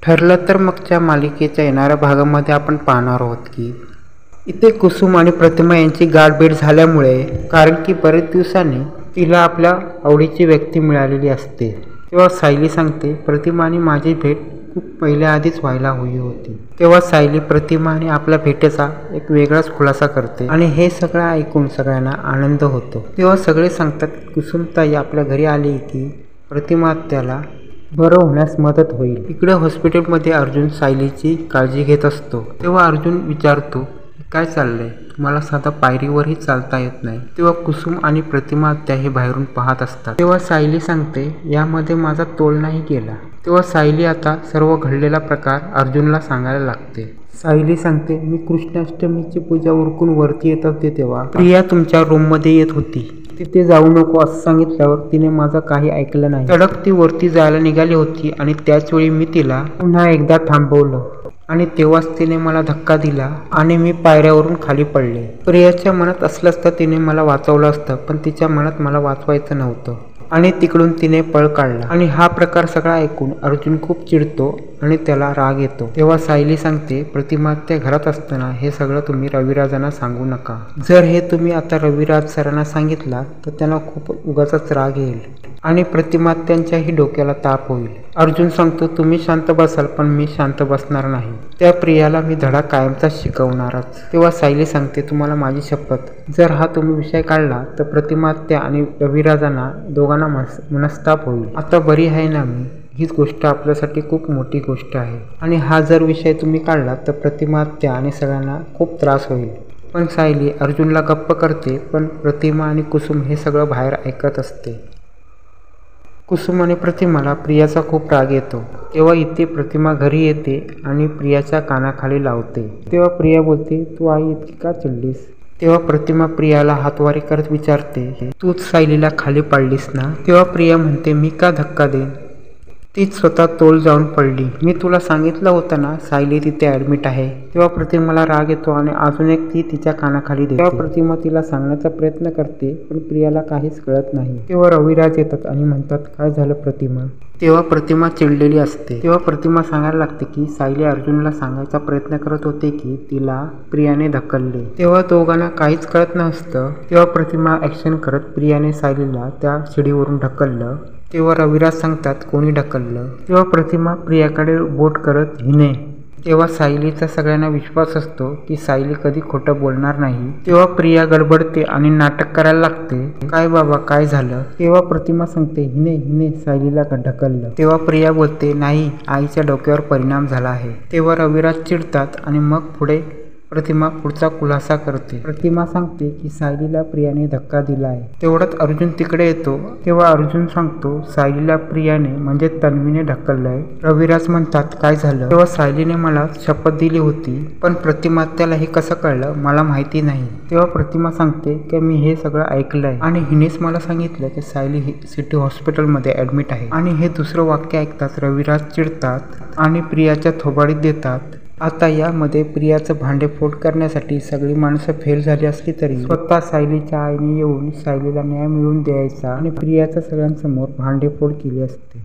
ठरलं तर मगच्या मालिकेच्या येणाऱ्या भागामध्ये आपण पाहणार आहोत की इथे कुसुम आणि प्रतिमा यांची गाठभेट झाल्यामुळे, कारण की बरेच दिवसांनी तिला आपल्या आवडीची व्यक्ती मिळालेली असते, तेव्हा सायली सांगते प्रतिमा आणि माझी भेट खूप पहिल्या आधीच व्हायला हवी होती. तेव्हा सायली प्रतिमा आणि आपल्या भेटीचा एक वेगळाच खुलासा करते आणि हे सगळं ऐकून सगळ्यांना आनंद होतो. तेव्हा सगळे सांगतात कुसुमताई आपल्या घरी आली की प्रतिमा त्याला बरं होण्यास मदत होईल. इकडे हॉस्पिटलमध्ये अर्जुन सायलीची काळजी घेत असतो. तेव्हा अर्जुन विचारतो, काय चाललंय? तुम्हाला साधा पायरीवरही चालता येत नाही. तेव्हा कुसुम आणि प्रतिमा त्याही बाहेरून पाहत असतात. तेव्हा सायली सांगते, यामध्ये माझा तोल नाही गेला. तेव्हा सायली आता सर्व घडलेला प्रकार अर्जुनला सांगायला लागते. सायली सांगते, मी कृष्णाष्टमीची पूजा उरकून वरती येत होते तेव्हा प्रिया तुमच्या रूममध्ये येत होती. तिथे जाऊ नको असं सांगितल्यावर तिने माझं काही ऐकलं नाही. तडक ती वरती जायला निघाली होती आणि त्याच वेळी मी तिला पुन्हा एकदा थांबवलं आणि तेव्हाच तिने मला धक्का दिला आणि मी पायऱ्यावरून खाली पडले. प्रियाच्या मनात असलं असतं तिने मला वाचवलं असतं, पण तिच्या मनात मला वाचवायचं नव्हतं आणि तिकडून तिने पळ काढला. आणि हा प्रकार सगळा ऐकून अर्जुन खूप चिडतो आणि त्याला राग येतो. तेव्हा सायली सांगते, प्रतिमा त्या घरात असताना हे सगळं तुम्ही रविराजांना सांगू नका. जर हे तुम्ही आता रविराज सरांना सांगितला तर त्यांना खूप उगाचाच राग येईल आणि प्रतिमा त्यांच्याही डोक्याला ताप होईल. अर्जुन सांगतो, तुम्ही शांत बसाल पण मी शांत बसणार नाही. त्या प्रियाला मी धडा कायमचा शिकवणारच. तेव्हा सायली सांगते, तुम्हाला माझी शपथ, जर हा तुम्ही विषय काढला तर प्रतिमा त्या आणि रविराजांना दोघांना मनस्ताप होईल. आता बरी आहे ना मी? हीच गोष्ट आपल्यासाठी खूप मोठी गोष्ट आहे आणि हा जर विषय तुम्ही काढला तर प्रतिमा त्या आणि सगळ्यांना खूप त्रास होईल. पण सायली अर्जुनला गप्प करते, पण प्रतिमा आणि कुसुम हे सगळं बाहेर ऐकत असते. कुसुम आणि प्रतिमाला प्रियाचा खूप राग येतो. तेव्हा इथे प्रतिमा घरी येते आणि प्रियाच्या कानाखाली लावते. तेव्हा प्रिया बोलते, तू आई इतकी का चिडलीस? तेव्हा प्रतिमा प्रियाला हातवारे करत विचारते, तूच सायलीला खाली पाडलीस ना? तेव्हा प्रिया म्हणते, मी का धक्का देईन? तीच स्वतः तोल जाऊन पडली. मी तुला सांगितलं होतं ना सायली तिथे ऍडमिट आहे. तेव्हा प्रतिमाला राग येतो आणि अजून एक ती तिच्या कानाखाली देते. तेव्हा प्रतिमा तिला सांगण्याचा प्रयत्न करते, पण प्रियाला काहीच कळत नाही. तेव्हा रविराज येतात आणि म्हणतात, काय झालं प्रतिमा? तेव्हा प्रतिमा चिडलेली असते. तेव्हा प्रतिमा सांगायला लागते की सायली अर्जुनला सांगायचा प्रयत्न करत होते की तिला प्रियाने ढकलले. तेव्हा दोघांना काहीच कळत नसतं. तेव्हा प्रतिमा ऍक्शन करत प्रियाने सायलीला त्या शिडीवरून ढकललं. तेव्हा रविराज सांगतात, कोणी ढकललं? तेव्हा प्रतिमा प्रियाकडे बोट करत हिने. तेव्हा सायलीचा सगळ्यांना विश्वास असतो की सायली कधी खोटं बोलणार नाही. तेव्हा प्रिया गडबडते आणि नाटक करायला लागते, काय बाबा काय झालं? तेव्हा प्रतिमा सांगते, हिने हिने सायलीला ढकललं. तेव्हा प्रिया बोलते, नाही, आईच्या डोक्यावर परिणाम झाला आहे. तेव्हा रविराज चिडतात आणि मग प्रतिमा पुढचा खुलासा करते. प्रतिमा सांगते की सायलीला प्रियाने धक्का दिला आहे. तेवढ्यात अर्जुन तिकडे येतो. तेव्हा अर्जुन सांगतो, सायलीला प्रियाने म्हणजे तन्वीने ढकललंय. रविराज म्हणतात, काय झालं? तेव्हा सायलीने मला शपथ दिली होती, पण प्रतिमा त्याला हे कसं कळलं मला माहिती नाही. तेव्हा प्रतिमा सांगते की मी हे सगळं ऐकलंय आणि हिनेच मला सांगितलं की सायली ही सिटी हॉस्पिटलमध्ये ऍडमिट आहे. आणि हे दुसरं वाक्य ऐकताच रविराज चिडतात आणि प्रियाच्या थोबाडीत देतात. आता यामध्ये प्रियाचं भांडेफोड करण्यासाठी सगळी माणसं फेल झाली असली तरी स्वतः सायलीच्या आईने येऊन सायलीला न्याय मिळवून द्यायचा आणि प्रियाच्या सगळ्यांसमोर भांडेफोड केली असते.